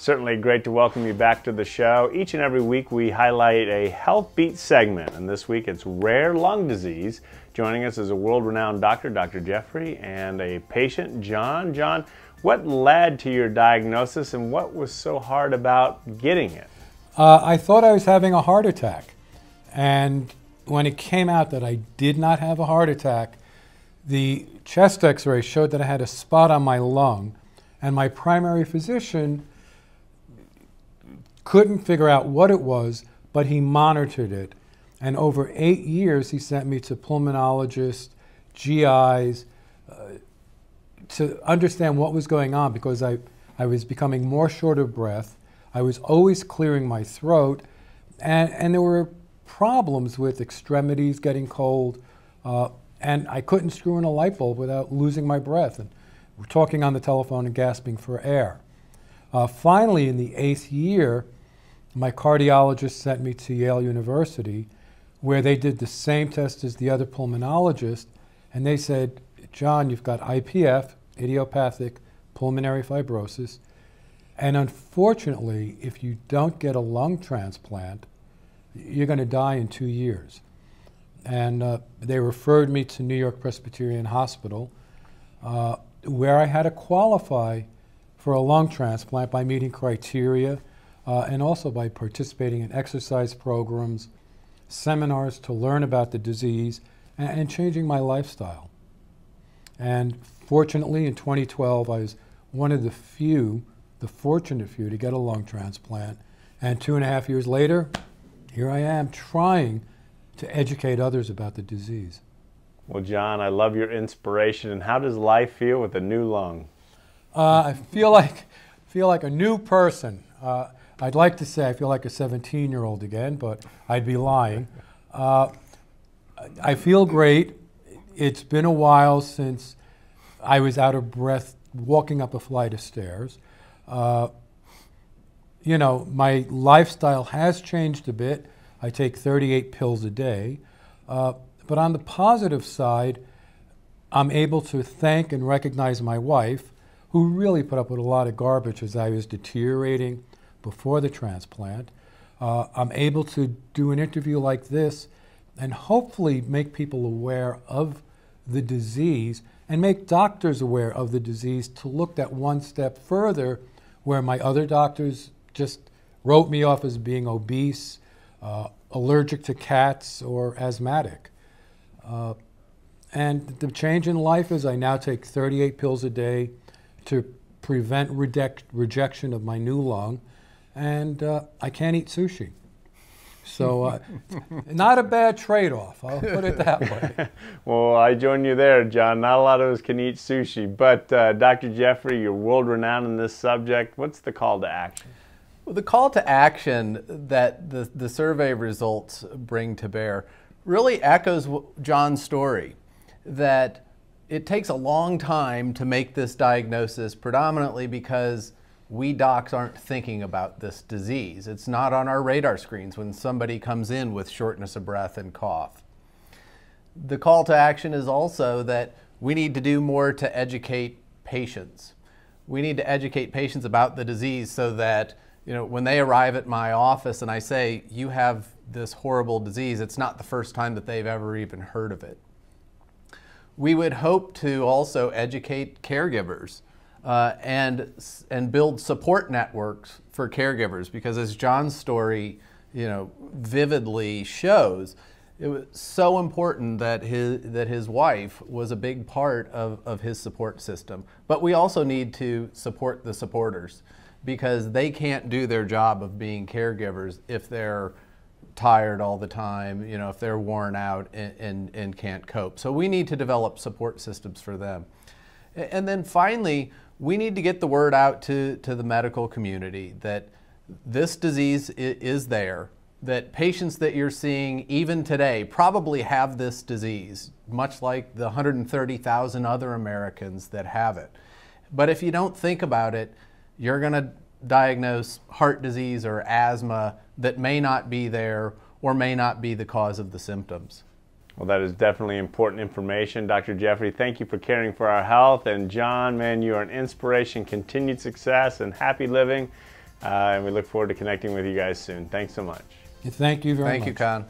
Certainly great to welcome you back to the show. Each and every week we highlight a Health Beat segment, and this week it's rare lung disease. Joining us is a world-renowned doctor, Dr. Jeffery, and a patient, John. John, what led to your diagnosis and what was so hard about getting it? I thought I was having a heart attack, and when it came out that I did not have a heart attack, the chest x-ray showed that I had a spot on my lung, and my primary physician couldn't figure out what it was, but he monitored it. And over 8 years, he sent me to pulmonologists, GIs, to understand what was going on, because I was becoming more short of breath. I was always clearing my throat, and there were problems with extremities getting cold, and I couldn't screw in a light bulb without losing my breath. And we're talking on the telephone and gasping for air. Finally, in the 8th year, my cardiologist sent me to Yale University, where they did the same test as the other pulmonologist, and they said, John, you've got IPF, idiopathic pulmonary fibrosis, and unfortunately, if you don't get a lung transplant, you're going to die in 2 years. And they referred me to New York Presbyterian Hospital, where I had to qualify for a lung transplant by meeting criteria and also by participating in exercise programs, seminars to learn about the disease, and changing my lifestyle. And fortunately, in 2012, I was one of the fortunate few to get a lung transplant. And 2.5 years later, here I am trying to educate others about the disease. Well, John, I love your inspiration. And how does life feel with a new lung? I feel like a new person. I'd like to say I feel like a 17-year-old again, but I'd be lying. I feel great. It's been a while since I was out of breath walking up a flight of stairs. You know, my lifestyle has changed a bit. I take 38 pills a day. But on the positive side, I'm able to thank and recognize my wife, who really put up with a lot of garbage as I was deteriorating before the transplant. I'm able to do an interview like this and hopefully make people aware of the disease and make doctors aware of the disease to look that one step further, where my other doctors just wrote me off as being obese, allergic to cats, or asthmatic. And the change in life is I now take 38 pills a day to prevent rejection of my new lung, and I can't eat sushi. So not a bad trade-off, I'll put it that way. Well, I join you there, John. Not a lot of us can eat sushi, but Dr. Jeffery, you're world-renowned in this subject. What's the call to action? Well, the call to action that the survey results bring to bear really echoes John's story, that it takes a long time to make this diagnosis, predominantly because we docs aren't thinking about this disease. It's not on our radar screens when somebody comes in with shortness of breath and cough. The call to action is also that we need to do more to educate patients. We need to educate patients about the disease so that, you know, when they arrive at my office and I say, you have this horrible disease, it's not the first time that they've ever even heard of it. We would hope to also educate caregivers and build support networks for caregivers, because as John's story, you know, vividly shows, it was so important that his wife was a big part of his support system. But we also need to support the supporters, because they can't do their job of being caregivers if they're tired all the time, you know, if they're worn out and can't cope. So we need to develop support systems for them. And then finally, we need to get the word out to the medical community that this disease is there, that patients that you're seeing even today probably have this disease, much like the 130,000 other Americans that have it. But if you don't think about it, you're going to diagnose heart disease or asthma that may not be there or may not be the cause of the symptoms. Well, that is definitely important information. Dr. Jeffery, thank you for caring for our health. And John, man, you are an inspiration, continued success, and happy living. And we look forward to connecting with you guys soon. Thanks so much. Thank you very much. Thank you, Conn.